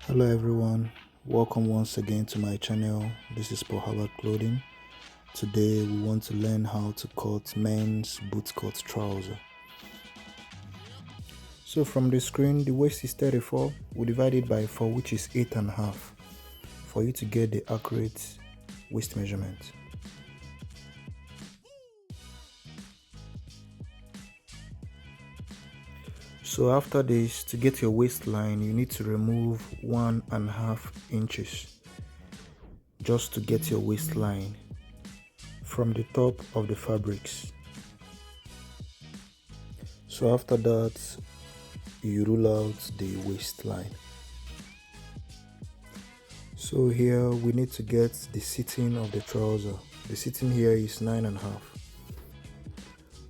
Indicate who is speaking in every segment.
Speaker 1: Hello everyone, welcome once again to my channel. This is Herbert clothing. Today we want to learn how to cut men's bootcut trouser. So from the screen, the waist is 34. We divide it by 4, which is 8.5, for you to get the accurate waist measurement. So after this, to get your waistline, you need to remove 1.5 inches just to get your waistline from the top of the fabrics. So after that, you rule out the waistline. So here we need to get the sitting of the trouser. The sitting here is 9.5.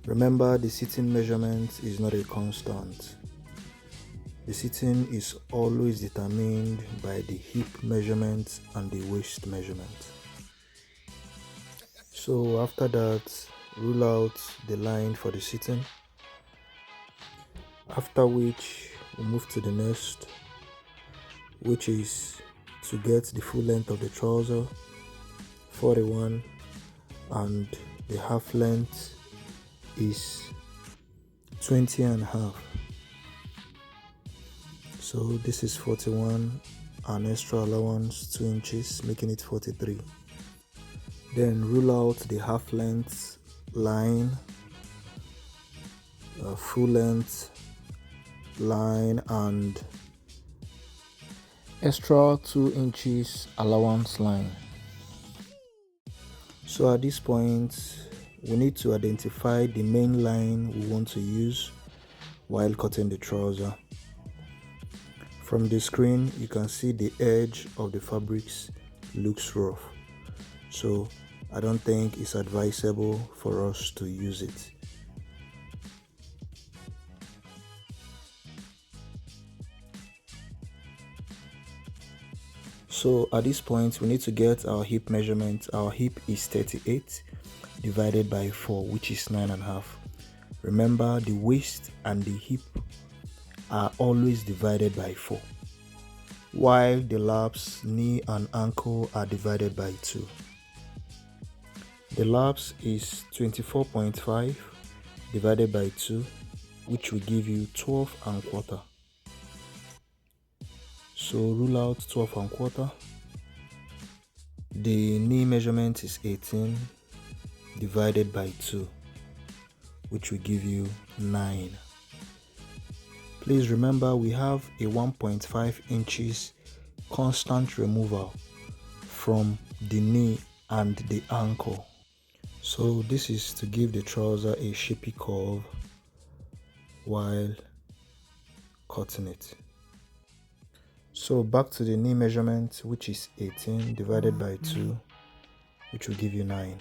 Speaker 1: Remember, the sitting measurement is not a constant. The sitting is always determined by the hip measurement and the waist measurement. So after that, rule out the line for the sitting, after which we move to the next, which is to get the full length of the trouser, 41, and the half length is 20.5. So this is 41, an extra allowance 2 inches, making it 43. Then rule out the half length line, full length line, and extra 2 inches allowance line. So at this point, we need to identify the main line we want to use while cutting the trouser. From the screen, you can see the edge of the fabrics looks rough, so I don't think it's advisable for us to use it. So at this point, we need to get our hip measurement. Our hip is 38 divided by 4, which is 9.5. Remember, the waist and the hip are always divided by 4, while the laps, knee and ankle are divided by 2. The laps is 24.5 divided by 2, which will give you 12.25. So rule out 12.25. The knee measurement is 18 divided by 2, which will give you 9. Please remember, we have a 1.5 inches constant removal from the knee and the ankle. So this is to give the trouser a shapy curve while cutting it. So back to the knee measurement, which is 18 divided by 2, which will give you 9.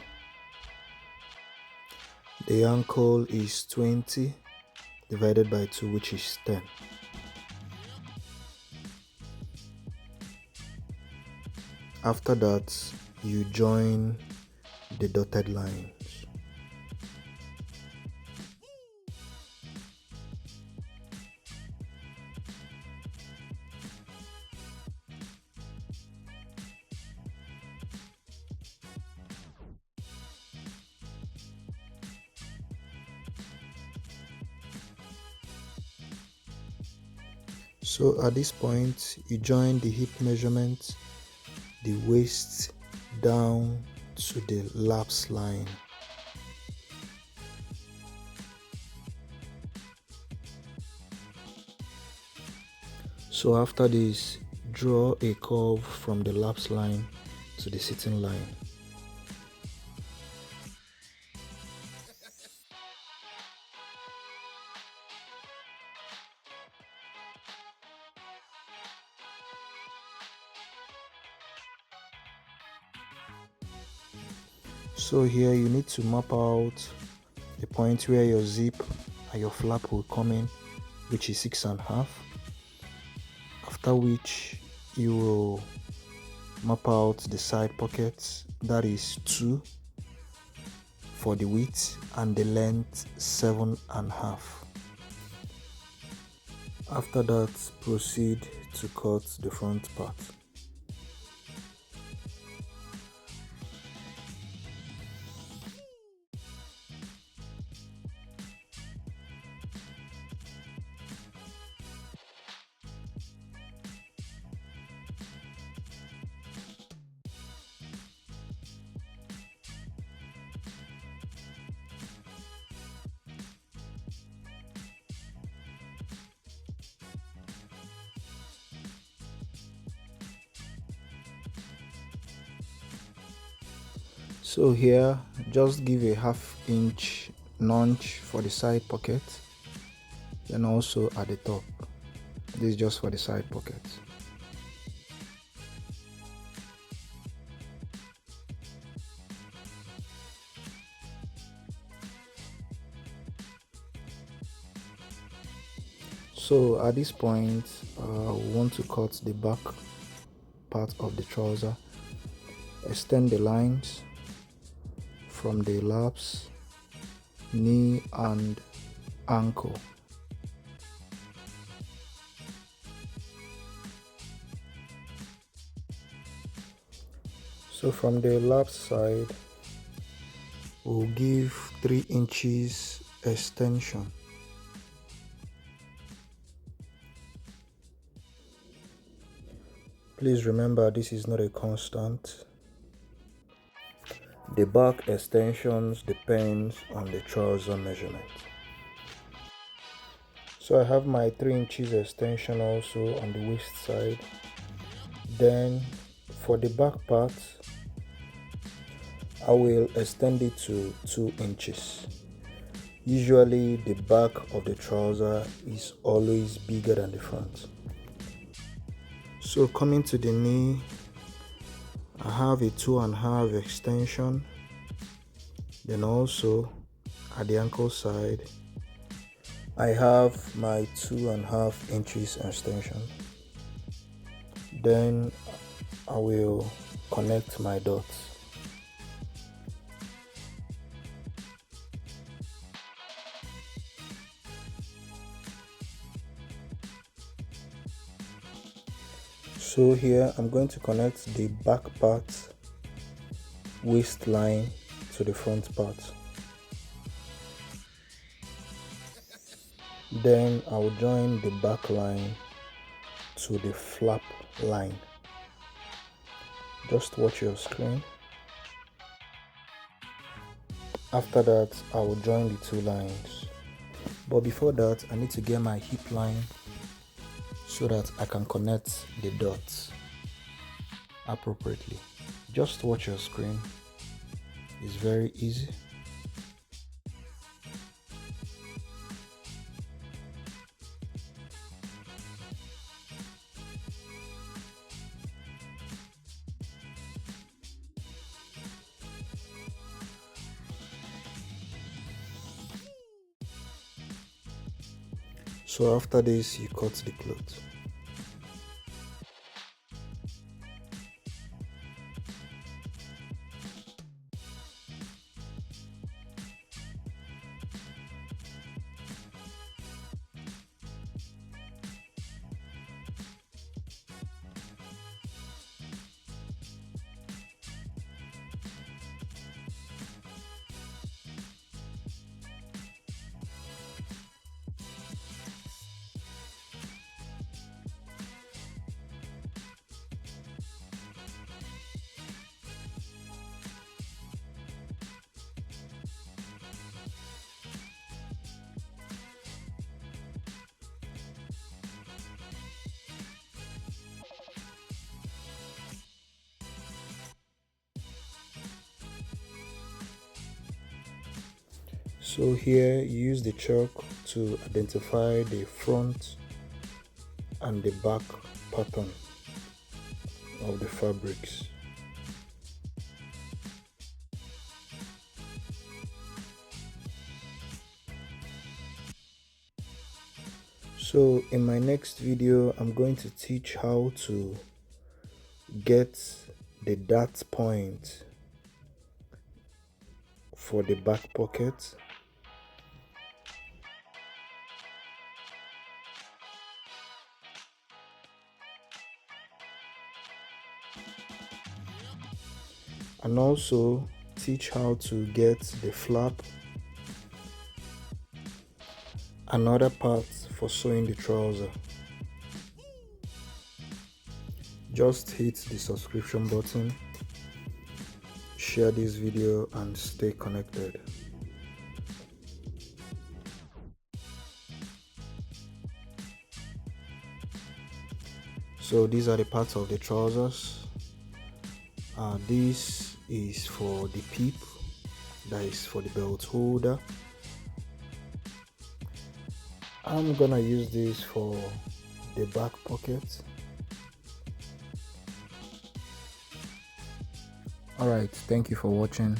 Speaker 1: The ankle is 20 divided by 2, which is 10. After that, you join the dotted lines. So at this point, you join the hip measurement, the waist down to the laps line. So after this, draw a curve from the laps line to the sitting line. So here you need to map out the point where your zip and your flap will come in, which is 6.5. After which you will map out the side pockets, that is 2 for the width, and the length 7.5. After that, proceed to cut the front part. So here, just give a half-inch notch for the side pocket, and also at the top. This is just for the side pocket. So at this point, we want to cut the back part of the trouser. Extend the lines from the laps, knee and ankle. So from the lap side, we'll give 3 inches extension. Please remember, this is not a constant. The back extensions depends on the trouser measurement. So I have my 3 inches extension also on the waist side. Then for the back part, I will extend it to 2 inches. Usually the back of the trouser is always bigger than the front. So coming to the knee, I have a 2.5 extension. Then also at the ankle side, I have my 2.5 inches extension. Then I will connect my dots. So here I'm going to connect the back part waistline to the front part. Then I will join the back line to the flap line. Just watch your screen. After that, I will join the 2 lines. But before that, I need to get my hip line so that I can connect the dots appropriately. Just watch your screen. It's very easy. So after this, you cut the cloth. So here you use the chalk to identify the front and the back pattern of the fabrics. So in my next video, I'm going to teach how to get the dart point for the back pocket. and also teach how to get the flap and other parts for sewing the trouser. Just hit the subscription button, share this video, and stay connected. So these are the parts of the trousers. This is for the peep, that is for the belt holder. I'm gonna use this for the back pocket. Alright, thank you for watching.